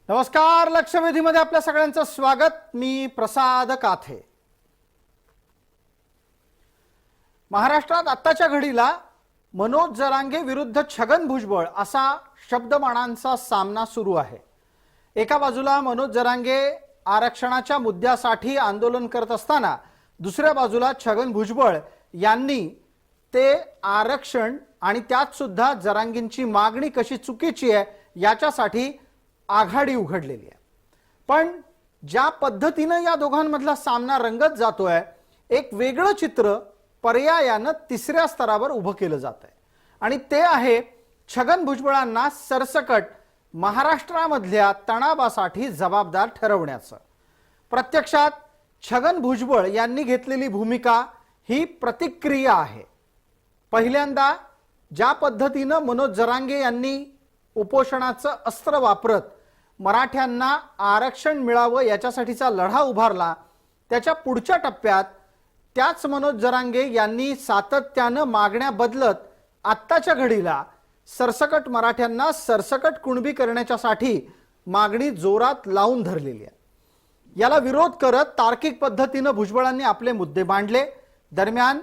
नमस्कार, लक्षवेधीमध्ये आपल्या सगळ्यांचं स्वागत। मी प्रसाद काथे। महाराष्ट्रात आत्ताच्या घडीला मनोज जरांगे विरुद्ध छगन भुजबळ असा शब्दमानांचा सामना सुरू आहे। एका बाजूला मनोज जरांगे आरक्षणाच्या मुद्द्यासाठी आंदोलन करत असताना दुसऱ्या बाजूला छगन भुजबळ यांनी ते आरक्षण आणि त्यात सुद्धा जरांगेंची मागणी कशी चुकीची आहे याच्यासाठी आघाडी उघडलेली आहे। पण ज्या पद्धतीने या दोघांमधला सामना रंगत जातोय, एक वेगळं चित्र पर्यायाने तिसऱ्या स्तरावर उभं केलं जातंय आणि ते आहे छगन भुजबळांना सरसकट महाराष्ट्रामधल्या तणावासाठी जबाबदार ठरवण्याचं। प्रत्यक्षात छगन भुजबळ यांनी घेतलेली भूमिका ही प्रतिक्रिया आहे। पहिल्यांदा ज्या पद्धतीने मनोज जरांगे यांनी उपोषणाचं अस्त्र वापरत मराठ्यांना आरक्षण मिळावं याच्यासाठीचा लढा उभारला, त्याच्या पुढच्या टप्प्यात त्याच मनोज जरांगे यांनी सातत्याने मागण्या बदलत आत्ताच्या घडीला सरसकट मराठ्यांना सरसकट कुणबी करण्याच्यासाठी मागणी जोरात लावून धरलेली आहे। याला विरोध करत तार्किक पद्धतीने भुजबळांनी आपले मुद्दे मांडले। दरम्यान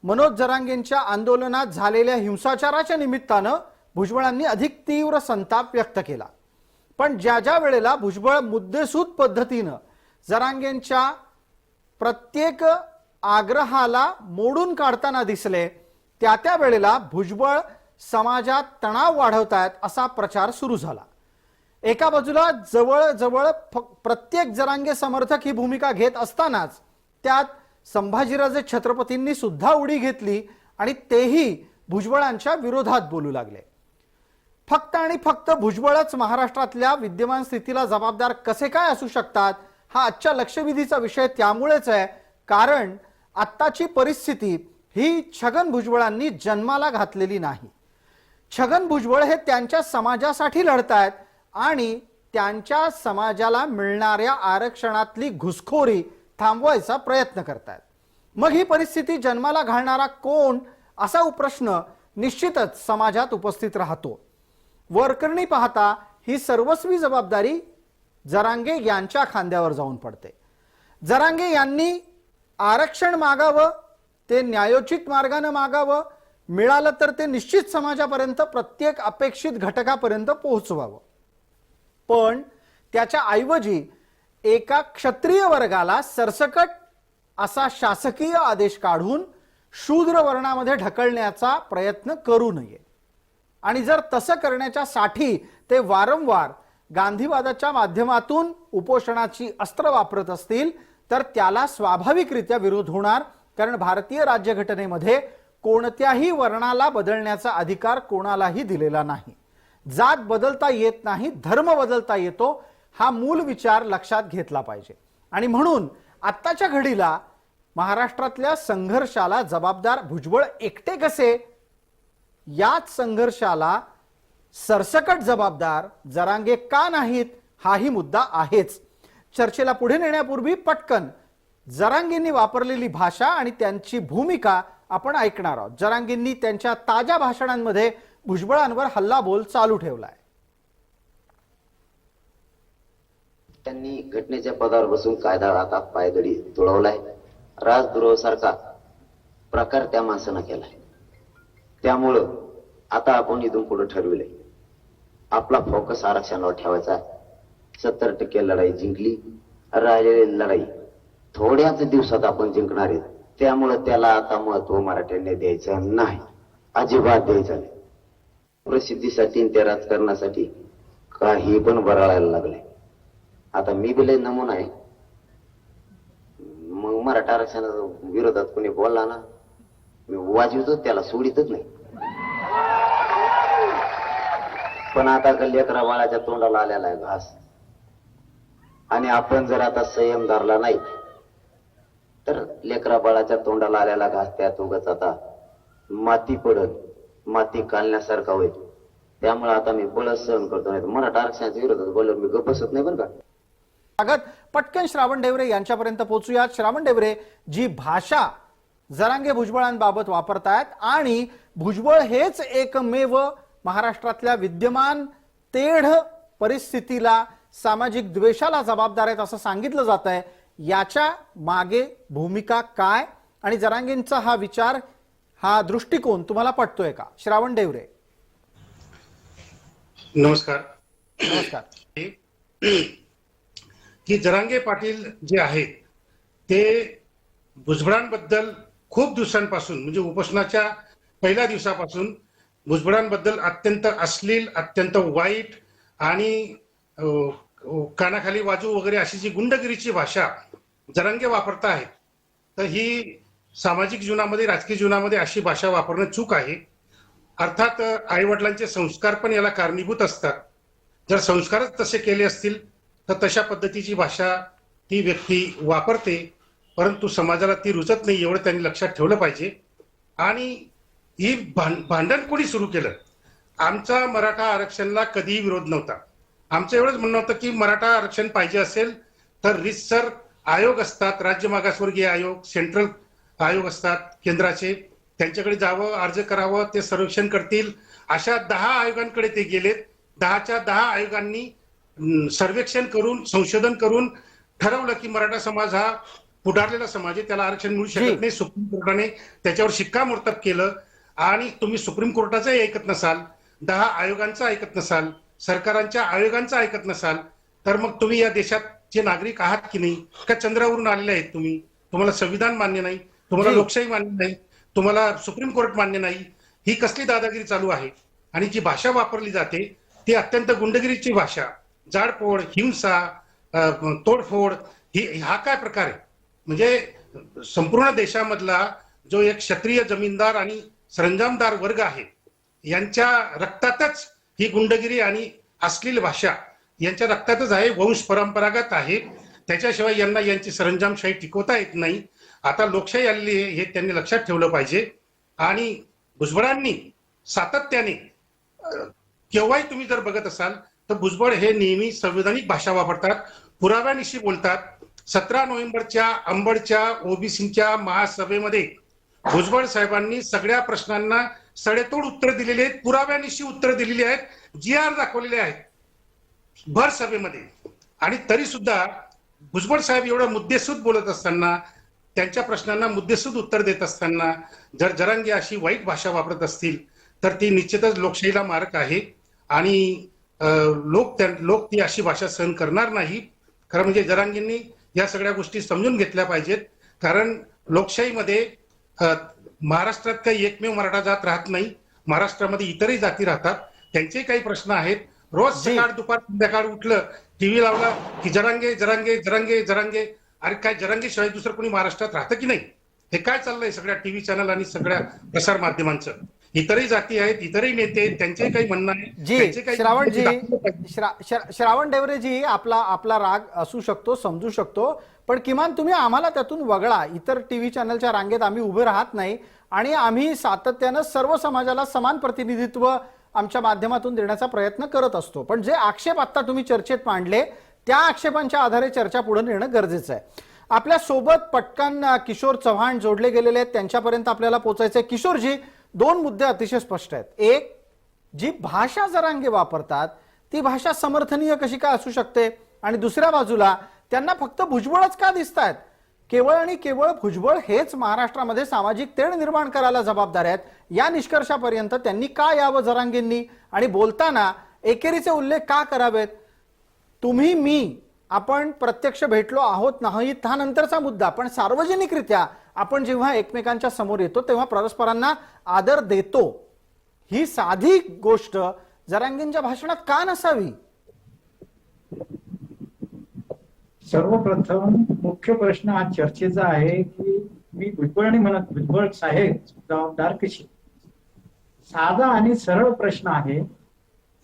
मनोज जरांगेंच्या आंदोलनात झालेल्या हिंसाचाराच्या निमित्ताने भुजबळांनी अधिक तीव्र संताप व्यक्त केला। पण ज्या वेळेला भुजबळ मुद्देसूद पद्धतीने जरांगेंच्या प्रत्येक आग्रहाला मोडून काढताना दिसले, त्या वेळेला भुजबळ समाजात तणाव वाढवतायत असा प्रचार सुरू झाला। एका बाजूला जवळ प्रत्येक जरांगे समर्थक ही भूमिका घेत असतानाच त्यात संभाजीराजे छत्रपतींनी सुद्धा उडी घेतली आणि तेही भुजबळांच्या विरोधात बोलू लागले। फक्त आणि फक्त भुजबळच महाराष्ट्रातल्या विद्यमान स्थितीला जबाबदार कसे काय असू शकतात हा आजच्या लक्षवेधीचा विषय त्यामुळेच आहे, कारण आत्ताची परिस्थिती ही छगन भुजबळांनी जन्माला घातलेली नाही। छगन भुजबळ हे त्यांच्या समाजासाठी लढतायत आणि त्यांच्या समाजाला मिळणाऱ्या आरक्षणातली घुसखोरी थांबवायचा प्रयत्न करतायत। मग ही परिस्थिती जन्माला घालणारा कोण असा प्रश्न निश्चितच समाजात उपस्थित राहतो। वरकरणी पाहता ही सर्वस्वी जबाबदारी जरांगे यांच्या खांद्यावर जाऊन पडते। जरांगे यांनी आरक्षण मागावं, ते न्यायोचित मार्गाने मागावं, मिळालं तर ते निश्चित समाजापर्यंत प्रत्येक अपेक्षित घटकापर्यंत पोहोचवावं। पण त्याच्या ऐवजी एका क्षत्रिय वर्गाला सरसकट असा शासकीय आदेश काढून शूद्र वर्णामध्ये ढकलण्याचा प्रयत्न करू नये। आणि जर तसं करण्याच्यासाठी ते वारंवार गांधीवादाच्या माध्यमातून उपोषणाची अस्त्र वापरत असतील तर त्याला स्वाभाविकरित्या विरोध होणार, कारण भारतीय राज्यघटनेमध्ये कोणत्याही वर्णाला बदलण्याचा अधिकार कोणालाही दिलेला नाही। जात बदलता येत नाही, धर्म बदलता येतो, हा मूल विचार लक्षात घेतला पाहिजे। आणि म्हणून आत्ताच्या घडीला महाराष्ट्रातल्या संघर्षाला जबाबदार भुजबळ एकटे कसे, याच संघर्षाला सरसकट जबाबदार जरांगे का नाहीत हाही मुद्दा आहेच। चर्चेला पुढे नेण्यापूर्वी पटकन जरांगेंनी वापरलेली भाषा आणि त्यांची भूमिका आपण ऐकणार आहोत। जरांगेंनी त्यांच्या ताज्या भाषणांमध्ये भुजबळांवर हल्लाबोल चालू ठेवलाय। त्यांनी घटनेच्या पदावर बसून कायदा हातात पायदळी तुडवलाय। राजद्रोहासारखा प्रकार त्या माणसानं केलाय। त्यामुळं आता आपण इथून पुढे ठरविलंय, आपला फोकस आरक्षणावर ठेवायचा। 70% लढाई जिंकली, राहिलेली लढाई थोड्याच दिवसात आपण जिंकणार आहे। त्यामुळं त्याला आता महत्व मराठ्यांनी द्यायचं नाही, अजिबात द्यायचं नाही। प्रसिद्धीसाठी त्या राजकारणासाठी काही पण बरळायला लागले। आता मी बी लय नमुना आहे, मग मराठा आरक्षणाच्या विरोधात कोणी बोलला ना, मी वाजवतो, त्याला सोडितच नाही। पण आता लेकरा बाळाच्या तोंडाला आलेला आहे घास, आणि आपण जर आता संयम धरला नाही तर लेकरा बाळाच्या तोंडाला आलेला घास त्यात उगाच आता माती पडत, माती कालण्यासारखा होईल। त्यामुळे आता मी बळच सहन करतो, नाही मराठा आरक्षणाच्या विरोधात बोललो मी गप्प बसत नाही बरं का। स्वागत पटकन श्रावण डेवरे यांच्यापर्यंत पोहोचूयात। श्रावण डेवरे, जी भाषा जरांगे भुजबळांबाबत वापरतायत आणि भुजबळ हेच एकमेव महाराष्ट्रातल्या विद्यमान तेढ परिस्थितीला, सामाजिक द्वेषाला जबाबदार आहेत असं सांगितलं जात आहे. याच्या मागे भूमिका काय आणि जरांगेंचा हा विचार, हा दृष्टिकोन तुम्हाला पटतोय का? श्रावण डेवरे, नमस्कार. नमस्कार. की जरांगे पाटील जे आहेत ते भुजबळांबद्दल खूप दिवसांपासून, म्हणजे उपोषणाच्या पहिल्या दिवसापासून भुजबळांबद्दल अत्यंत अश्लील, अत्यंत वाईट आणि कानाखाली वाजू वगैरे अशी जी गुंडगिरीची भाषा जरांगे वापरत आहेत, तर ही सामाजिक जीवनामध्ये, राजकीय जीवनामध्ये अशी भाषा वापरणं चूक आहे. अर्थात आई वडिलांचे संस्कार पण याला कारणीभूत असतात. जर संस्कारच तसे केले असतील तर तशा पद्धतीची भाषा ती व्यक्ती वापरते, परंतु समाजाला ती रुचत नाही, एवढं त्यांनी लक्षात ठेवलं पाहिजे. आणि ही भांडण कोणी सुरू केलं? आमचा मराठा आरक्षणाला कधीही विरोध नव्हता. आमचं एवढंच म्हणणं होतं की मराठा आरक्षण पाहिजे असेल तर रीतसर आयोग असतात, राज्य मागासवर्गीय आयोग, सेंट्रल आयोग असतात केंद्राचे, त्यांच्याकडे जावं, अर्ज करावं, ते सर्वेक्षण करतील. अशा 10 आयोगांकडे ते गेलेत. 10च्या 10 आयोगांनी सर्वेक्षण करून, संशोधन करून ठरवलं की मराठा समाज हा पुढारलेला समाज आहे, त्याला आरक्षण मिळू शकत नाही. सुप्रीम कोर्टाने त्याच्यावर शिक्कामोर्तब केलं. आणि तुम्ही सुप्रीम कोर्टाचंही ऐकत नसाल, 10 आयोगांचं ऐकत नसाल, सरकारांच्या आयोगांचं ऐकत नसाल, तर मग तुम्ही या देशाचे नागरिक आहात की नाही? का चंद्रावरून आलेले आहेत तुम्ही? तुम्हाला संविधान मान्य नाही, तुम्हाला लोकशाही मान्य नाही, तुम्हाला सुप्रीम कोर्ट मान्य नाही. ही कसली दादागिरी चालू आहे? आणि जी भाषा वापरली जाते ती अत्यंत गुंडगिरीची भाषा, जाडपोड, हिंसा, तोडफोड, हा काय प्रकार आहे? म्हणजे संपूर्ण देशामधला जो एक क्षत्रिय जमीनदार आणि सरंजामदार वर्ग आहे, यांच्या रक्तातच ही गुंडगिरी आणि अश्लील भाषा यांच्या रक्तातच आहे, वंश परंपरागत आहे. त्याच्याशिवाय यांना यांची सरंजामशाही टिकवता येत नाही. आता लोकशाही आलेली आहे हे त्यांनी लक्षात ठेवलं पाहिजे. आणि भुजबळांनी सातत्याने, केव्हाही तुम्ही जर बघत असाल तर भुजबळ हे नेहमी संवैधानिक भाषा वापरतात, पुराव्यानिशी बोलतात. 17 नोव्हेंबरच्या अंबडच्या ओबीसीच्या महासभेमध्ये भुजबळ साहेबांनी सगळ्या प्रश्नांना सडेतोड उत्तर दिलेली आहेत, पुराव्यानिशी उत्तर दिलेली आहेत, GR दाखवलेले आहेत भर सभेमध्ये. आणि तरी सुद्धा भुजबळ साहेब एवढं मुद्देसूद बोलत असताना, त्यांच्या प्रश्नांना मुद्देसूद उत्तर देत असताना जर जरांगे अशी वाईट भाषा वापरत असतील तर ती निश्चितच लोकशाहीला मारक आहे. आणि लोक ती अशी भाषा सहन करणार नाही. खरं म्हणजे जरांगेंनी या सगळ्या गोष्टी समजून घेतल्या पाहिजेत. कारण लोकशाहीमध्ये महाराष्ट्रात काही एकमेव मराठा जात राहत नाही, महाराष्ट्रामध्ये इतरही जाती राहतात, त्यांचेही काही प्रश्न आहेत. रोज सकाळ दुपार संध्याकाळ उठलं, टीव्ही लावला की जरांगे जरांगे जरांगे जरांगे. अरे काय जरांगे शिवाय दुसरं कोणी महाराष्ट्रात राहतं की नाही? हे काय चाललंय सगळ्या टीव्ही चॅनल आणि सगळ्या प्रसार माध्यमांचं? इतरही जाती आहेत, इतरही नेते आहेत, त्यांचे काही म्हणणं आहे. श्रावण डेवरेजी, आपला राग असू शकतो, समजू शकतो, पण किमान तुम्ही आम्हाला त्यातून वगळा. इतर टीव्ही चॅनलच्या रांगेत आम्ही उभे राहत नाही आणि आम्ही सातत्यानं सर्व समाजाला समान प्रतिनिधित्व आमच्या माध्यमातून देण्याचा प्रयत्न करत असतो. पण जे आक्षेप आता तुम्ही चर्चेत मांडले त्या आक्षेपांच्या आधारे चर्चा पुढे नेणं गरजेचं आहे. आपल्या सोबत पटकन किशोर चव्हाण जोडले गेलेले आहेत, त्यांच्यापर्यंत आपल्याला पोहोचायचंय. किशोरजी, 2 मुद्दे अतिशय स्पष्ट आहेत. एक, जी भाषा जरांगे वापरतात ती भाषा समर्थनीय कशी काय असू शकते? आणि दुसऱ्या बाजूला त्यांना फक्त भुजबळच का दिसतायत? केवळ आणि केवळ भुजबळ हेच महाराष्ट्रामध्ये सामाजिक तेढ निर्माण करायला जबाबदार आहेत, या निष्कर्षापर्यंत त्यांनी का यावं जरांगेंनी? आणि बोलताना एकेरीचे उल्लेख का करावेत? तुम्ही, मी, आपण प्रत्यक्ष भेटलो आहोत नाही हा नंतरचा मुद्दा, पण सार्वजनिकरित्या आपण जेव्हा एकमेकांच्या समोर येतो तेव्हा परस्परांना आदर देतो, ही साधी गोष्ट जरांगेंच्या भाषणात का नसावी? सर्वप्रथम मुख्य प्रश्न आज चर्चेचा आहे की मी भुजबळ म्हणत, भुजबळ साहेब जबाबदार कशी? साधा आणि सरळ प्रश्न आहे.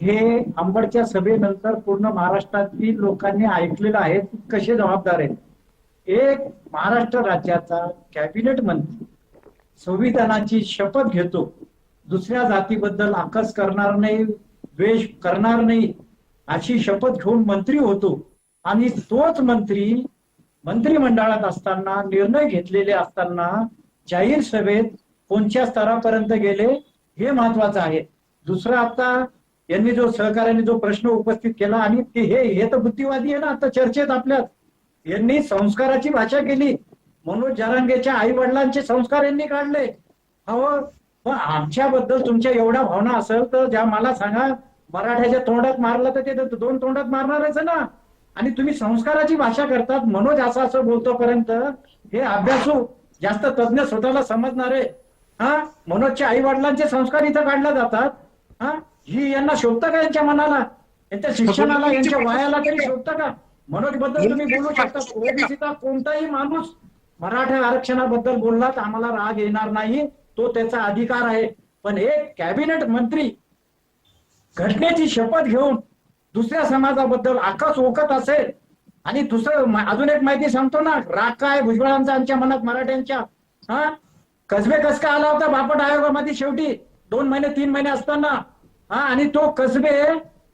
हे अंबडच्या सभेनंतर पूर्ण महाराष्ट्रातील लोकांनी ऐकलेलं आहे, कसे जबाबदार आहेत. एक महाराष्ट्र राज्याचा कॅबिनेट मंत्री संविधानाची शपथ घेतो, दुसऱ्या जातीबद्दल आकस करणार नाही, द्वेष करणार नाही अशी शपथ घेऊन मंत्री होतो. आणि तोच मंत्री मंत्रिमंडळात असताना, निर्णय घेतलेले असताना जाहीर सभेत कोणत्या स्तरापर्यंत गेले हे महत्वाचं आहे. दुसरं, आता यांनी जो सहकार्याने जो प्रश्न उपस्थित केला आणि ते हे तर बुद्धिवादी आहे ना आता चर्चेत आपल्यात. यांनी संस्काराची भाषा केली. मनोज जरांगेच्या आई वडिलांचे संस्कार यांनी काढले. अहो पण आमच्याबद्दल तुमच्या एवढ्या भावना असेल तर ज्या मला सांगा, मराठ्याच्या तोंडात मारलं तर ते दोन तोंडात मारणारच ना. आणि तुम्ही संस्काराची भाषा करतात. मनोज असं बोलतोपर्यंत हे अभ्यासू जास्त तज्ञ स्वतःला समजणारे मनोजच्या आई वडिलांचे संस्कार इथं काढले जातात. ही यांना शोभतं का यांच्या मनाला, यांच्या शिक्षणाला, यांच्या वयाला तरी शोभतं का? मनोज बद्दल तुम्ही बोलू शकता. ओबीसीचा कोणताही माणूस मराठा आरक्षणाबद्दल बोलला तर आम्हाला राग येणार नाही, तो त्याचा अधिकार आहे. पण एक कॅबिनेट मंत्री घटनेची शपथ घेऊन दुसऱ्या समाजाबद्दल आकाश ओकत असेल आणि दुसरं अजून एक माहिती सांगतो ना, राग काय भुजबळांचा आमच्या मनात मराठ्यांच्या. कसबे कस का आला होता बापट आयोगामध्ये शेवटी 2 महिने 3 महिने असताना. आणि तो कसबे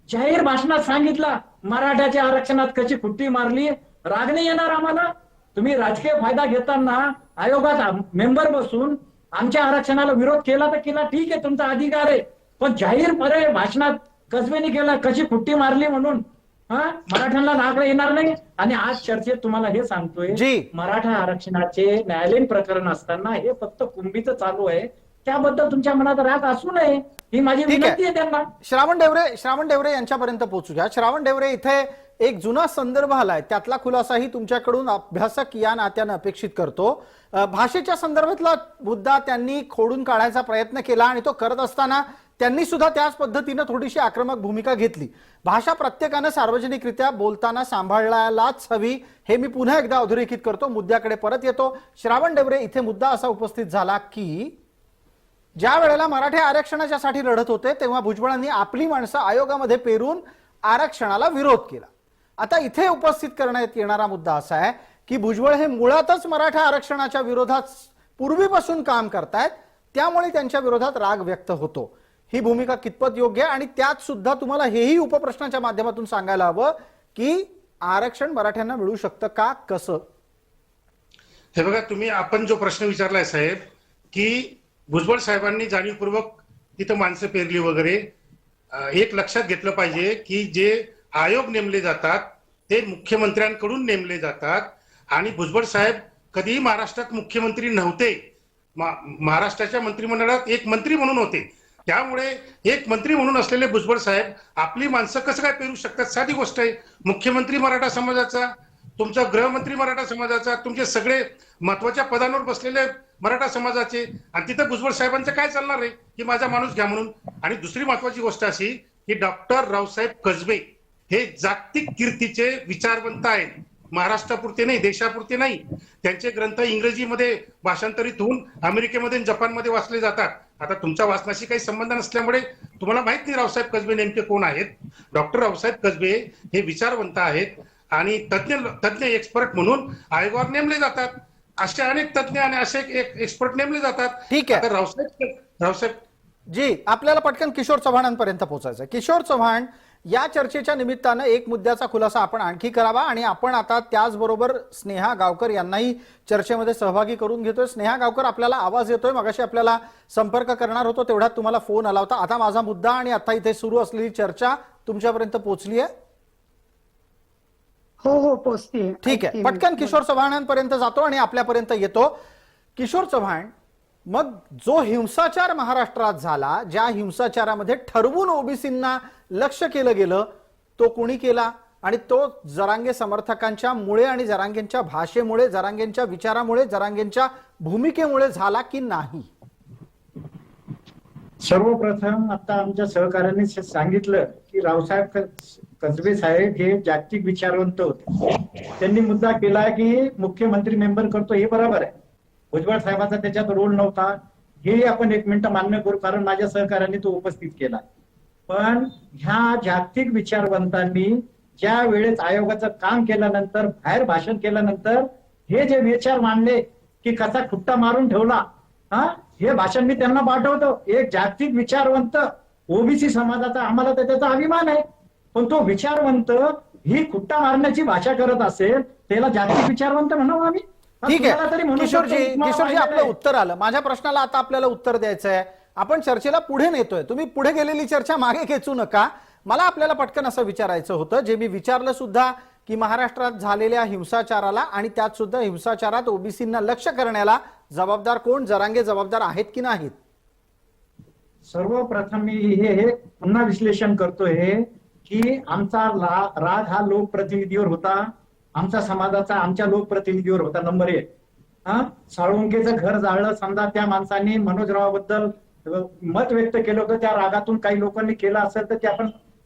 जाहीर भाषणात सांगितला मराठ्याच्या आरक्षणात कशी खुट्टी मारली. राग नाही येणार आम्हाला? तुम्ही राजकीय फायदा घेताना आयोगात मेंबर बसून आमच्या आरक्षणाला विरोध केला तर केला, ठीक आहे, तुमचा अधिकार आहे. पण जाहीरपणे भाषणात कसबेने केला कशी खुट्टी मारली म्हणून मराठ्यांना राग येणार नाही. आणि आज चर्चेत तुम्हाला हे सांगतोय, मराठा आरक्षणाचे न्यायालयीन प्रकरण असताना हे फक्त कुंभीचं चालू आहे, त्याबद्दल तुमच्या मनात राग असू नये ही माझी विनंती आहे त्यांना. श्रावण डेवरे यांच्यापर्यंत पोहोचू द्या. श्रावण डेवरे, इथे एक जुना संदर्भ आलाय, त्यातला खुलासाही तुमच्याकडून अभ्यासक या नात्यानं अपेक्षित करतो. भाषेच्या संदर्भातला मुद्दा त्यांनी खोडून काढायचा प्रयत्न केला आणि तो करत असताना त्यांनी सुद्धा त्याच पद्धतीनं थोडीशी आक्रमक भूमिका घेतली. भाषा प्रत्येकानं सार्वजनिकरित्या बोलताना सांभाळायलाच हवी, हे मी पुन्हा एकदा अधोरेखित करतो. मुद्द्याकडे परत येतो. श्रावण डेवरे, इथे मुद्दा असा उपस्थित झाला की ज्या वेळेला मराठा आरक्षणाच्यासाठी लढत होते तेव्हा भुजबळांनी आपली माणसं आयोगामध्ये पेरून आरक्षणाला विरोध केला. आता इथे उपस्थित करण्यात येणारा मुद्दा असा आहे की भुजबळ हे मुळातच मराठा आरक्षणाच्या विरोधात पूर्वीपासून काम करतायत, त्यामुळे त्यांच्या विरोधात राग व्यक्त होतो. ही भूमिका कितपत योग्य आहे? आणि त्यात सुद्धा तुम्हाला हेही उपप्रश्नाच्या माध्यमातून सांगायला हवं की आरक्षण मराठ्यांना मिळू शकतं का, कसं? हे बघा, तुम्ही आपण जो प्रश्न विचारलाय साहेब, की भुजबळ साहेबांनी जाणीवपूर्वक तिथं माणसं पेरली वगैरे, एक लक्षात घेतलं पाहिजे की जे आयोग नेमले जातात ते मुख्यमंत्र्यांकडून नेमले जातात. आणि भुजबळ साहेब कधीही महाराष्ट्रात मुख्यमंत्री नव्हते. महाराष्ट्राच्या मंत्रिमंडळात एक मंत्री म्हणून होते. त्यामुळे एक मंत्री म्हणून असलेले भुजबळ साहेब आपली माणसं कसं काय पेरू शकतात? साधी गोष्ट आहे. मुख्यमंत्री मराठा समाजाचा, तुमचा गृहमंत्री मराठा समाजाचा, तुमचे सगळे महत्वाच्या पदांवर बसलेले मराठा समाजाचे, आणि तिथं भुजबळ साहेबांचं काय चालणार आहे की माझा माणूस घ्या म्हणून. आणि दुसरी महत्वाची गोष्ट अशी की डॉक्टर रावसाहेब कसबे हे जागतिक कीर्तीचे विचारवंत आहेत. महाराष्ट्रापुरते नाही, देशापुरते नाही. त्यांचे ग्रंथ इंग्रजीमध्ये भाषांतरित होऊन अमेरिकेमध्ये आणि जपानमध्ये वाचले जातात. आता तुमच्या वाचनाशी काही संबंध नसल्यामुळे तुम्हाला माहित नाही रावसाहेब कसबे नेमके कोण आहेत. डॉक्टर रावसाहेब कसबे हे विचारवंत आहेत आणि तज्ञ एक्सपर्ट म्हणून आयोगावर नेमले जातात. असे अनेक तज्ञ आणि असे एक्सपर्ट नेमले जातात. ठीक आहे. रावसाहेब जी, आपल्याला पटकन किशोर चव्हाणांपर्यंत पोहोचायचं. किशोर चव्हाण, या चर्चेच्या निमित्तानं एक मुद्द्याचा खुलासा आपण आणखी करावा आणि आपण आता त्याचबरोबर स्नेहा गावकर यांनाही चर्चेमध्ये सहभागी करून घेतोय. स्नेहा गावकर, आपल्याला आवाज येतोय? मगाशी आपल्याला संपर्क करणार होतो तेवढ्यात तुम्हाला फोन आला होता. आता माझा मुद्दा आणि आता इथे सुरू असलेली चर्चा तुमच्यापर्यंत पोहोचली आहे? हो पोचते. ठीक आहे, पटकन किशोर चव्हाणांपर्यंत जातो आणि आपल्यापर्यंत येतो. किशोर चव्हाण, मग जो हिंसाचार महाराष्ट्रात झाला, ज्या हिंसाचारामध्ये ठरवून ओबीसींना लक्ष केलं गेलं, तो कोणी केला? आणि तो जरांगे समर्थकांच्या मुळे आणि जरांगेंच्या भाषेमुळे, जरांगेंच्या विचारामुळे, जरांगेंच्या भूमिकेमुळे झाला की नाही? सर्वप्रथम आता आमच्या सहकार्याने सांगितलं की रावसाहेब कसबे साहेब हे जागतिक विचारवंत होते. त्यांनी मुद्दा केला की मुख्यमंत्री मेंबर करतो, हे बरोबर आहे. भुजबळ साहेबांचा त्याच्यात रोल नव्हता, हे आपण एक मिनिट मान्य करू, कारण माझ्या सहकार्याने तो उपस्थित केला. पण ह्या जागतिक विचारवंतांनी ज्या वेळेस आयोगाचं काम केल्यानंतर, बाहेर भाषण केल्यानंतर हे जे विचार मांडले की कसा खुट्टा मारून ठेवला, हे भाषण मी त्यांना पाठवतो. एक जागतिक विचारवंत ओबीसी समाजाचा, आम्हाला त्याचा अभिमान आहे. पण तो विचारवंत ही खुट्टा मारण्याची भाषा करत असेल, त्याला जागतिक विचारवंत म्हणावं आम्ही? ठीक आहे किशोरजी, आपलं उत्तर आलं. माझ्या प्रश्नाला आता आपल्याला उत्तर द्यायचं आहे. आपण चर्चेला पुढे नेतोय. तुम्ही पुढे गेलेली चर्चा मागे खेचू नका. मला आपल्याला पटकन असं विचारायचं होतं, जे मी विचारलं सुद्धा, की महाराष्ट्रात झालेल्या हिंसाचाराला आणि त्यात सुद्धा हिंसाचारात ओबीसींना लक्ष्य करण्याला जबाबदार कोण? जरांगे जबाबदार आहेत की नाहीत? सर्वप्रथम मी हे पुन्हा विश्लेषण करतोय की आमचा राग हा लोकप्रतिनिधीवर होता, आमच्या समाजाचा आमच्या लोकप्रतिनिधीवर होता. नंबर 1. साळुंकेचं घर जाळलं, समजा त्या माणसाने मनोजरावाबद्दल मत व्यक्त केलं होतं, त्या रागातून काही लोकांनी केलं असेल तर ते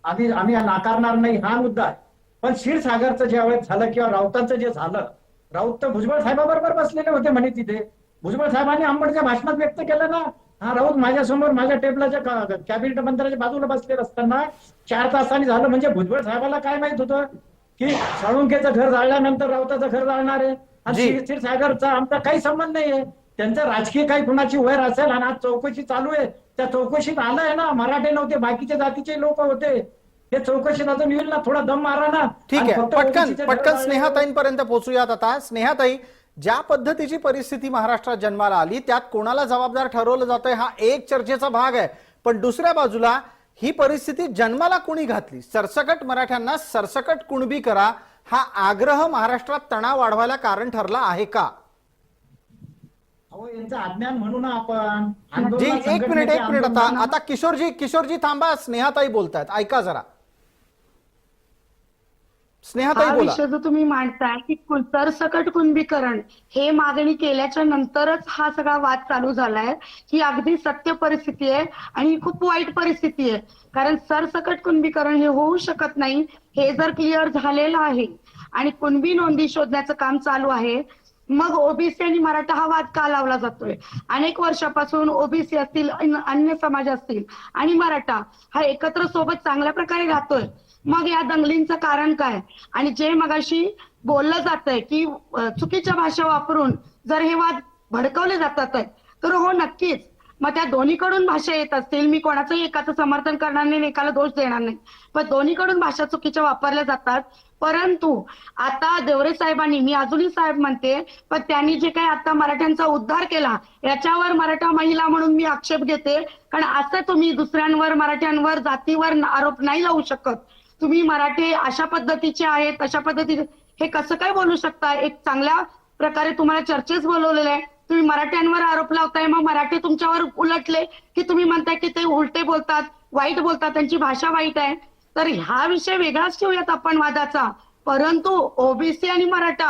आम्ही नाकारणार नाही, हा मुद्दा आहे. पण क्षीरसागरचं ज्यावेळेस झालं किंवा राऊतांचं जे झालं, राऊत तर भुजबळ साहेबाबरोबर बसलेले होते म्हणे तिथे. भुजबळ साहेबांनी आंबडच्या भाषणात व्यक्त केलं ना, हा राऊत माझ्यासमोर माझ्या टेबलाच्या कॅबिनेट मंत्र्याच्या बाजूला बसलेलं असताना 4 तासांनी झालं. म्हणजे भुजबळ साहेबाला काय माहित होतं की साळुंकेचं घर जाळल्यानंतर राऊताचं घर जाळणार आहे आणि क्षीरसागरचा आमचा काही संबंध नाहीये. त्यांचं राजकीय काही कुणाची वैर असेल आणि आज चौकशी चालू आहे, त्या चौकशीत आलंय ना, मराठे नव्हते, बाकीच्या जातीचे लोक होते. हे चौकशीत अजून येईल ना, थोडा दम मारा ना. ठीक आहे, पटकन स्नेहाताईंपर्यंत पोहोचूयात. आता स्नेहाताई, ज्या पद्धतीची परिस्थिती महाराष्ट्रात जन्माला आली त्यात कोणाला जबाबदार ठरवलं जातंय हा एक चर्चेचा भाग आहे, पण दुसऱ्या बाजूला ही परिस्थिती जन्माला कोणी घातली? सरसकट मराठ्यांना सरसकट कुणबी करा हा आग्रह महाराष्ट्रात तणाव वाढवायला कारण ठरला आहे का? अहो, यांचं अज्ञान म्हणू ना आपण. जी, एक मिनिट. आता किशोरजी थांबा. स्नेहाताई बोलतायत, ऐका जरा. स्नेहाताई हा बोला. विषय जो तुम्ही मांडताय की सरसकट कुणबीकरण हे मागणी केल्याच्या नंतरच हा सगळा वाद चालू झालाय, ही अगदी सत्य परिस्थिती आहे आणि ही खूप वाईट परिस्थिती आहे. कारण सरसकट कुणबीकरण हे होऊ शकत नाही, हे जर क्लिअर झालेलं आहे आणि कुणबी नोंदी शोधण्याचं काम चालू आहे, मग ओबीसी आणि मराठा हा वाद का लावला जातोय? अनेक वर्षापासून ओबीसी असतील, अन्य समाज असतील आणि मराठा हा एकत्र सोबत चांगल्या प्रकारे राहतोय. मग या दंगलींचं कारण काय? आणि जे मगाशी बोललं जातंय की चुकीच्या भाषा वापरून जर हे वाद भडकवले जातात तर हो, नक्कीच. मग त्या दोन्हीकडून भाषा येत असतील, मी कोणाचंही एकाचं समर्थन करणार नाही, एकाला दोष देणार नाही, पण दोन्हीकडून भाषा चुकीच्या वापरल्या जातात. परंतु आता देवरे साहेबांनी, मी अजूनही साहेब म्हणते, पण त्यांनी जे काही आता मराठ्यांचा उद्धार केला याच्यावर मराठा महिला म्हणून मी आक्षेप घेते. कारण असं तुम्ही दुसऱ्यांवर, मराठ्यांवर, जातीवर आरोप नाही लावू शकत. तुम्ही मराठे अशा पद्धतीचे आहेत, अशा पद्धतीचे, हे कसं काय बोलू शकता? एक चांगल्या प्रकारे तुम्हाला चर्चेस बोलवलेले आहे, तुम्ही मराठ्यांवर आरोप लावताय, मग मराठी तुमच्यावर उलटले की तुम्ही म्हणताय की ते उलटे बोलतात, वाईट बोलतात, त्यांची भाषा वाईट आहे. तर हा विषय वेगळाच ठेवूयात आपण वादाचा. परंतु ओबीसी आणि मराठा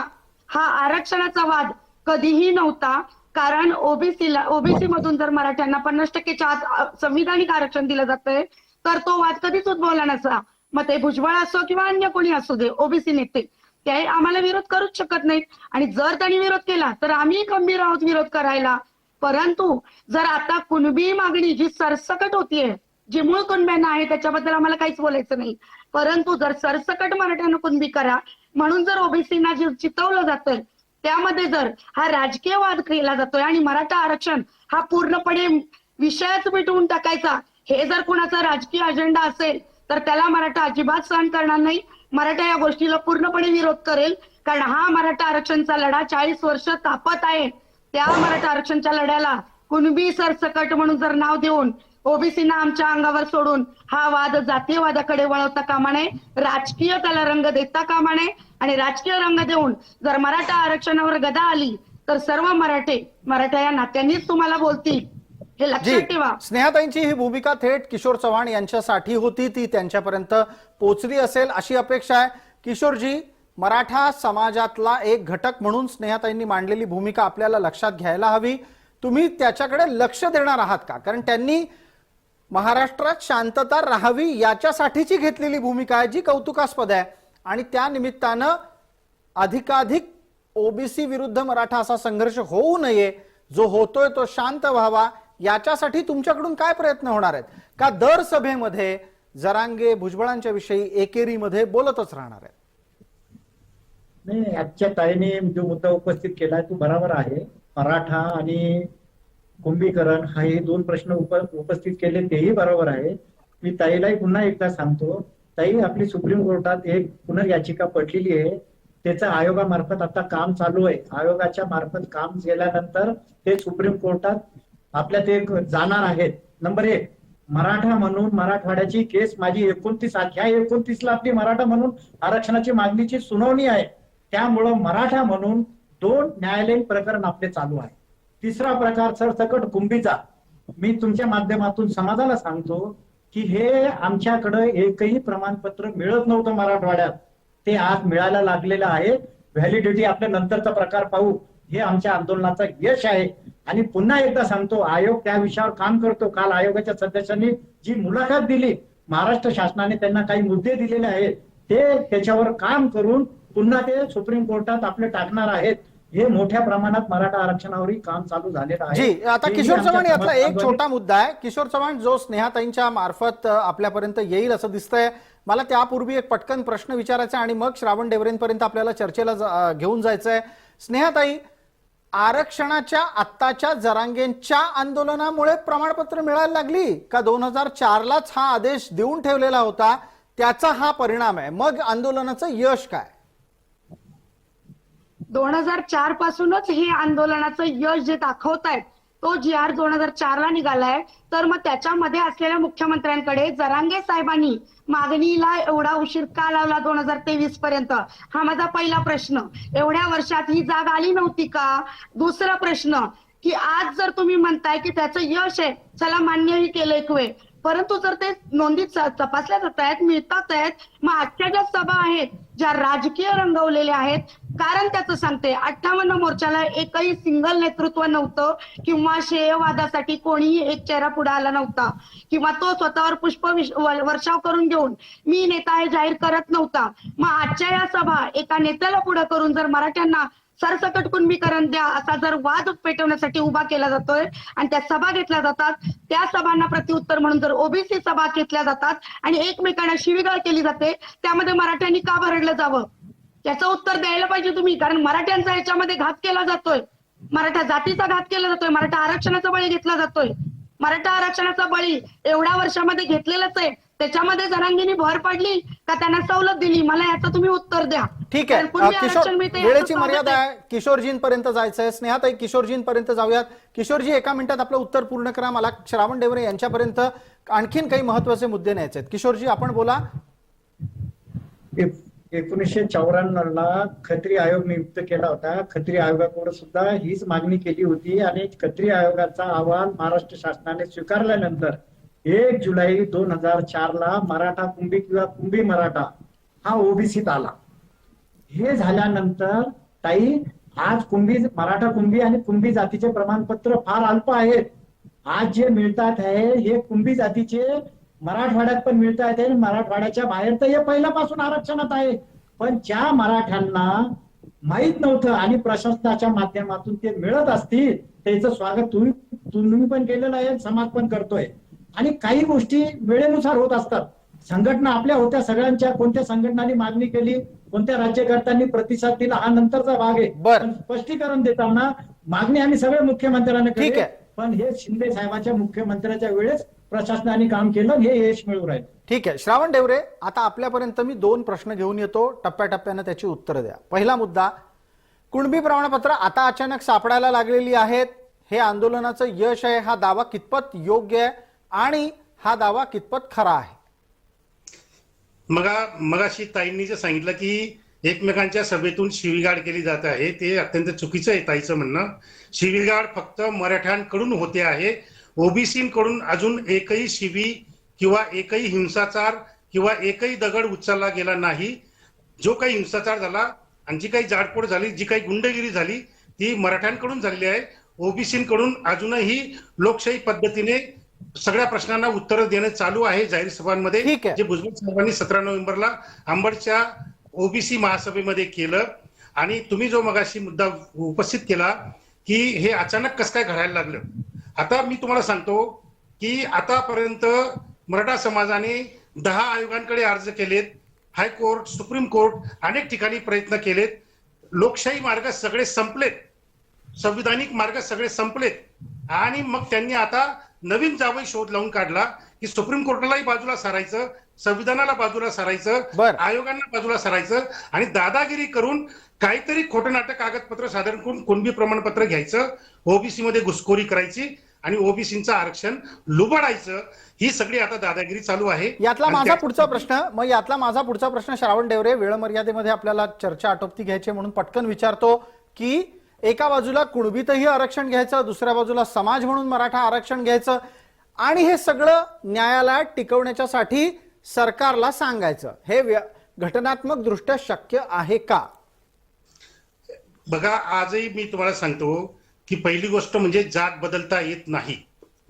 हा आरक्षणाचा वाद कधीही नव्हता. कारण ओबीसी मधून जर मराठ्यांना 50%च्या आत संविधानिक आरक्षण दिलं जातंय तर तो वाद कधीच उद्भवला नसता. मग ते भुजबळ असो किंवा अन्य कोणी असू दे, ओबीसी नेते, ते आम्हाला विरोध करूच शकत नाहीत. आणि जर त्यांनी विरोध केला तर आम्ही खंबीर आहोत विरोध करायला. परंतु जर आता कुणबी मागणी जी सरसकट होतीये, जी मूळ कुणब्यांना आहे, त्याच्याबद्दल आम्हाला काहीच बोलायचं नाही. परंतु जर सरसकट मराठ्यांना कुणबी करा म्हणून जर ओबीसीना जे चितवलं जातंय, त्यामध्ये जर हा राजकीय वाद केला जातोय आणि मराठा आरक्षण हा पूर्णपणे विषयच मिटवून टाकायचा, हे जर कुणाचा राजकीय अजेंडा असेल तर त्याला मराठा अजिबात सहन करणार नाही. मराठा या गोष्टीला पूर्णपणे विरोध करेल. कारण हा मराठा आरक्षणचा लढा 40 वर्ष तापत आहे. त्या मराठा आरक्षणच्या लढ्याला कुणबी सरसकट म्हणून जर नाव देऊन ओबीसीना आमच्या अंगावर सोडून हा वाद जातीयवादाकडे वळवता कामा नये, राजकीय त्याला रंग देता कामा नये. आणि राजकीय रंग देऊन जर मराठा आरक्षणावर गदा आली तर सर्व मराठा या नात्यांनीच तुम्हाला बोलतील, हे लक्षात ठेवा. स्नेहाताईंची ही भूमिका थेट किशोर चव्हाण यांच्यासाठी होती, ती त्यांच्यापर्यंत पोहोचली असेल अशी अपेक्षा आहे. किशोरजी, मराठा समाजातला एक घटक म्हणून स्नेहाताईंनी मांडलेली भूमिका आपल्याला लक्षात घ्यायला हवी. तुम्ही त्याच्याकडे लक्ष देणार आहात का? कारण त्यांनी महाराष्ट्रात शांतता राहावी याच्यासाठीची घेतलेली भूमिका आहे, जी कौतुकास्पद आहे. आणि त्या निमित्तानं अधिकाधिक ओबीसी विरुद्ध मराठा असा संघर्ष होऊ नये, जो होतोय तो शांत व्हावा, याच्यासाठी तुमच्याकडून काय प्रयत्न होणार आहेत का? दर सभेमध्ये जरांगे भुजबळांच्या विषयी एकेरीमध्ये बोलतच राहणार आहेत? नाही, आजच्या ताईने जो मुद्दा उपस्थित केलाय तो बरोबर आहे. मराठा आणि कुंभीकरण हा हे 2 प्रश्न उपस्थित केले, तेही बरोबर आहे. मी ताईलाही पुन्हा एकदा सांगतो, ताई, आपली सुप्रीम कोर्टात एक पुनर्याचिका पडलेली आहे, त्याचं आयोगामार्फत आता काम चालू आहे. आयोगाच्या मार्फत काम केल्यानंतर ते सुप्रीम कोर्टात आपल्या ते जाणार आहेत. नंबर 1, मराठा म्हणून मराठवाड्याची केस माझी 29 ह्या 29ला आपली मराठा म्हणून आरक्षणाची मागणीची सुनावणी आहे. त्यामुळं मराठा म्हणून 2 न्यायालयीन प्रकरण आपले चालू आहे. तिसरा प्रकार सरसकट कुंभीचा. मी तुमच्या माध्यमातून समाजाला सांगतो की हे आमच्याकडे एकही प्रमाणपत्र मिळत नव्हतं मराठवाड्यात, ते आज मिळायला लागलेलं आहे. व्हॅलिडिटी आपल्या नंतरचा प्रकार पाहू. हे आमच्या आंदोलनाचं यश आहे. आणि पुन्हा एकदा सांगतो, आयोग त्या विषयावर काम करतो. काल आयोगाच्या सदस्यांनी जी मुलाखत दिली, महाराष्ट्र शासनाने त्यांना काही मुद्दे दिलेले आहेत, ते त्याच्यावर काम करून पुन्हा ते सुप्रीम कोर्टात आपले टाकणार आहेत. हे मोठ्या प्रमाणात मराठा आरक्षणावरही काम चालू झालेलं आहे. जी, आता हेही किशोर आमच्या चव्हाण यातला एक समाज छोटा मुद्दा आहे. किशोर चव्हाण, जो स्नेहाताईंच्या मार्फत आपल्यापर्यंत येईल असं दिसतंय. मला त्यापूर्वी एक पटकन प्रश्न विचारायचा आहे आणि मग श्रावण डेवरेंपर्यंत आपल्याला चर्चेला घेऊन जायचंय. स्नेहाताई, आरक्षणाच्या आत्ताच्या जरांगेंच्या आंदोलनामुळे प्रमाणपत्र मिळायला लागली का 2004लाच हा आदेश देऊन ठेवलेला होता त्याचा हा परिणाम आहे? मग आंदोलनाचं यश काय? 2004 पासूनच हे आंदोलनाचं यश जे दाखवतायत, तो GR 2004ला निघालाय. तर मग त्याच्यामध्ये असलेल्या मुख्यमंत्र्यांकडे जरांगे साहेबांनी मागणीला एवढा उशीर का लावला 2023 पर्यंत? हा माझा पहिला प्रश्न. एवढ्या वर्षात ही जाग आली नव्हती का? दुसरा प्रश्न की आज जर तुम्ही म्हणताय की त्याचं यश आहे, चला मान्यही केलं एक वेळ, परंतु जर ते नोंदी तपासल्या जात आहेत, मिळतात आहेत, मग आजच्या ज्या सभा आहेत ज्या राजकीय रंगवलेल्या आहेत, कारण त्याचं सांगते 58 मोर्चाला एकही सिंगल नेतृत्व नव्हतं किंवा श्रेयवादासाठी कोणीही एक चेहरा पुढे आला नव्हता किंवा तो स्वतःवर पुष्प वर्षाव करून घेऊन मी नेता हे जाहीर करत नव्हता. मग आजच्या या सभा एका नेत्याला पुढे करून जर मराठ्यांना सरसकट कुणबीकरण द्या असा जर वाद पेटवण्यासाठी उभा केला जातोय आणि त्या सभा घेतल्या जातात, त्या सभांना प्रत्युत्तर म्हणून जर ओबीसी सभा घेतल्या जातात आणि एकमेकांना शिवीगाळ केली जाते, त्यामध्ये मराठ्यांनी का भरडलं जावं? याचं उत्तर द्यायला पाहिजे तुम्ही. कारण मराठ्यांचा याच्यामध्ये घात केला जातोय, मराठा जातीचा घात केला जातोय, मराठा आरक्षणाचा बळी घेतला जातोय. मराठा आरक्षणाचा बळी एवढ्या वर्षामध्ये घेतलेलाच आहे, त्याच्यामध्ये जरांगींनी भर पडली का त्यांना सवलत दिली? मला याचं तुम्ही उत्तर द्या. ठीक आहे, किशोर, वेळेची मर्यादा आहे. किशोरजींपर्यंत जायचंय. स्नेहाताई, किशोरजींपर्यंत जाऊयात. किशोरजी, एका मिनिटात आपलं उत्तर पूर्ण करा. मला श्रावण डेवरे यांच्यापर्यंत आणखीन काही महत्वाचे मुद्दे न्यायचे आहेत. किशोरजी, आपण बोला. 1994ला खत्री आयोग नियुक्त केला होता. खत्री आयोगाकडे सुद्धा हीच मागणी केली होती आणि खत्री आयोगाचा अहवाल महाराष्ट्र शासनाने स्वीकारल्यानंतर 1 जुलै 2004ला मराठा कुंभी किंवा कुंभी मराठा हा ओबीसीत आला. हे झाल्यानंतर ताई, आज कुंभी, मराठा कुंभी आणि कुंभी जातीचे प्रमाणपत्र फार अल्प आहेत. आज जे मिळतात आहे हे कुंभी जातीचे मराठवाड्यात पण मिळत आहेत, मराठवाड्याच्या बाहेर तर हे पहिल्यापासून आरक्षणात आहे. पण ज्या मराठ्यांना माहित नव्हतं आणि प्रशासनाच्या माध्यमातून ते मिळत असतील, त्याचं स्वागत तुम्ही पण केलेलं आहे, समाज पण करतोय. आणि काही गोष्टी वेळेनुसार होत असतात. संघटना आपल्या होत्या सगळ्यांच्या, कोणत्या संघटनांनी मागणी केली, कोणत्या राज्यकर्त्यांनी प्रतिसाद दिला, हा नंतरचा भाग आहे. पण स्पष्टीकरण देताना मागणी आम्ही सगळे मुख्यमंत्र्यांना केली, पण हे शिंदे साहेबांच्या मुख्यमंत्र्याच्या वेळेस प्रशासनाने काम केलं, हे यश मिळून राहिलं. ठीक आहे श्रावण डेवरे, आता आपल्यापर्यंत मी 2 प्रश्न घेऊन येतो, टप्प्याटप्प्यानं त्याची उत्तरं द्या. पहिला मुद्दा, कुणबी प्रमाणपत्र आता अचानक सापडायला लागलेली आहेत, हे आंदोलनाचं यश आहे, हा दावा कितपत योग्य आहे आणि हा दावा कितपत खरा आहे? मगाशी ताईंनी जे सांगितलं की एकमेकांच्या सभेतून शिवीगाळ केली जात आहे, ते अत्यंत चुकीचं आहे. ताईचं म्हणणं, शिवीगाळ फक्त मराठ्यांकडून होते आहे. ओबीसीकडून अजून एकही शिवी किंवा एकही हिंसाचार किंवा एकही दगड उचलला गेला नाही. जो काही हिंसाचार झाला आणि जी काही जाडपोड झाली, जी काही गुंडगिरी झाली, ती मराठ्यांकडून झालेली आहे. ओबीसीकडून अजूनही लोकशाही पद्धतीने सगळ्या प्रश्नांना उत्तर देणं चालू आहे जाहीर सभांमध्ये, जे भुजबळ साहेबांनी 17 नोव्हेंबरला अंबडच्या ओबीसी महासभेमध्ये केलं. आणि तुम्ही जो मगाशी मुद्दा उपस्थित केला की हे अचानक कसं काय घडायला लागलं, आता मी तुम्हाला सांगतो की आतापर्यंत मराठा समाजाने 10 आयोगांकडे अर्ज केलेत, हायकोर्ट, सुप्रीम कोर्ट, अनेक ठिकाणी प्रयत्न केलेत. लोकशाही मार्ग सगळे संपलेत, संविधानिक मार्ग सगळे संपलेत आणि मग त्यांनी आता नवीन जावई शोध लावून काढला की सुप्रीम कोर्टालाही बाजूला सारायचं, संविधानाला बाजूला सारायचं, आयोगांना बाजूला सारायचं आणि दादागिरी करून काहीतरी खोटं नाटक कागदपत्र सादर करून कुणबी प्रमाणपत्र घ्यायचं, ओबीसी मध्ये घुसखोरी करायची आणि ओबीसीचं आरक्षण लुबाडायचं, ही सगळी आता दादागिरी चालू आहे. यातला आणि माझा त्या- पुढचा प्रश्न, मग यातला माझा पुढचा प्रश्न श्रावण डेवरे, वेळ मर्यादेमध्ये आपल्याला चर्चा आटोपती घ्यायची म्हणून पटकन विचारतो की एका बाजूला कुणबीतही आरक्षण घ्यायचं, दुसऱ्या बाजूला समाज म्हणून मराठा आरक्षण घ्यायचं आणि हे सगळं न्यायालयात टिकवण्याच्यासाठी सरकारला सांगायचं, हे घटनात्मक दृष्ट्या शक्य आहे का? बघा, आजही मी तुम्हाला सांगतो की पहिली गोष्ट म्हणजे जात बदलता येत नाही.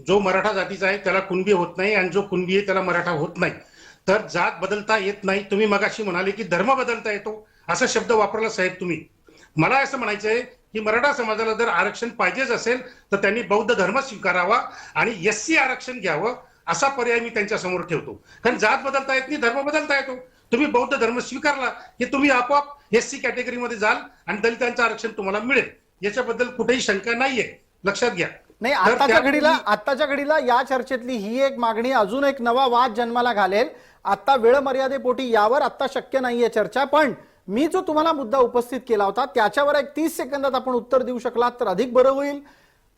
जो मराठा जातीचा आहे त्याला कुणबी होत नाही आणि जो कुणबी आहे त्याला मराठा होत नाही. तर जात बदलता येत नाही. तुम्ही मगाशी म्हणाले की धर्म बदलता येतो, असा शब्द वापरला साहेब तुम्ही. मला असं म्हणायचंय की मराठा समाजाला जर आरक्षण पाहिजेच असेल तर त्यांनी बौद्ध धर्म स्वीकारावा आणि एससी आरक्षण घ्यावं, असा पर्याय मी त्यांच्या समोर ठेवतो. कारण जात बदलता येत नाही, धर्म बदलता येतो. तुम्ही बौद्ध धर्म स्वीकारला की तुम्ही आपोआप एससी कॅटेगरीमध्ये जाल आणि दलितांचं आरक्षण तुम्हाला मिळेल, याच्याबद्दल कुठेही शंका नाहीये, लक्षात घ्या. नाही, तर आत्ताच्या घडीला या चर्चेतली ही एक मागणी अजून एक नवा वाद जन्माला घालेल. आता वेळ मर्यादेपोटी यावर आता शक्य नाहीये चर्चा, पण मी जो तुम्हाला मुद्दा उपस्थित केला होता त्याच्यावर एक 30 सेकंदात आपण उत्तर देऊ शकलात तर अधिक बरं होईल.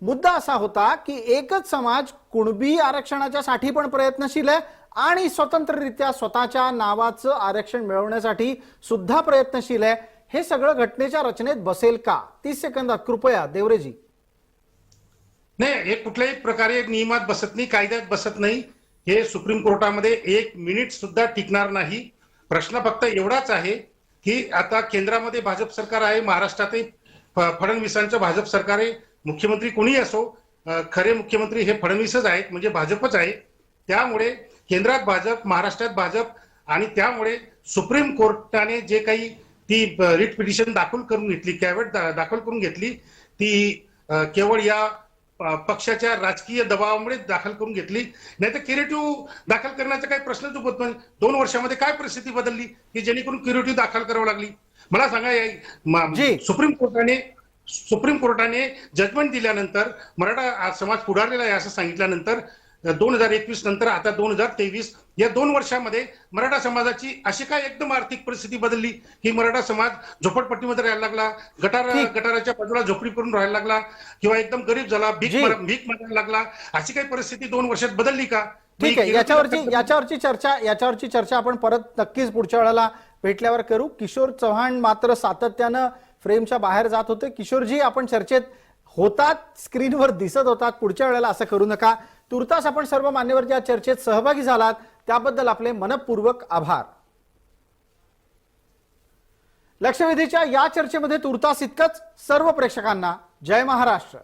मुद्दा असा होता की एकच समाज कुणबी आरक्षणाच्या साठी पण प्रयत्नशील आहे आणि स्वतंत्ररित्या स्वतःच्या नावाचं आरक्षण मिळवण्यासाठी सुद्धा प्रयत्नशील आहे. हे सगळं घटनेच्या रचनेत बसेल का? 30 सेकंदात कृपया देवरेजी. नाही, हे कुठल्याही प्रकारे नियमात बसत नाही, कायद्यात बसत नाही. हे सुप्रीम कोर्टामध्ये 1 मिनिट सुद्धा टिकणार नाही. प्रश्न फक्त एवढाच आहे की आता केंद्रामध्ये भाजप सरकार आहे, महाराष्ट्रातही फडणवीसांचं भाजप सरकार आहे. मुख्यमंत्री कोणी असो, खरे मुख्यमंत्री हे फडणवीसच आहेत, म्हणजे भाजपच आहे. त्यामुळे केंद्रात भाजप, महाराष्ट्रात भाजप, आणि त्यामुळे सुप्रीम कोर्टाने जे काही ती रिट पिटिशन दाखल करून घेतली, कॅव्हेट दाखल करून घेतली, ती केवळ या पक्षाच्या राजकीय दबावामुळे दाखल करून घेतली. नाही तर क्युरेटिव्ह दाखल करण्याचा काही प्रश्नच उभत नाही. 2 वर्षामध्ये काय परिस्थिती बदलली की जेणेकरून क्युरेटिव्ह दाखल करावं लागली? मला सांगा, सुप्रीम कोर्टाने जजमेंट दिल्यानंतर मराठा समाज पुढारलेला आहे असं सांगितल्यानंतर 2021 नंतर आता 2023 या 2 वर्षामध्ये मराठा समाजाची अशी काय एकदम आर्थिक परिस्थिती बदलली की मराठा समाज झोपडपट्टीमध्ये राहायला लागला, गटाराच्या बाजूला झोपडी करून राहायला लागला, किंवा एकदम गरीब झाला, भीक मागायला लागला? अशी काही परिस्थिती 2 वर्षात बदलली का? ठीक आहे, याच्यावरची चर्चा आपण परत नक्कीच पुढच्या वेळेला भेटल्यावर करू. किशोर चव्हाण मात्र सातत्यानं फ्रेमच्या बाहेर जात होते. किशोरजी, आपण चर्चेत होतात, स्क्रीनवर दिसत होतात, पुढच्या वेळेला असं करू नका. तुर्तास आपण सर्व मान्यवर या चर्चेत सहभागी झालात त्याबद्दल आपले मनपूर्वक आभार. लक्षवेधीच्या या चर्चेमध्ये तुर्तास इतकंच. सर्व प्रेक्षकांना जय महाराष्ट्र.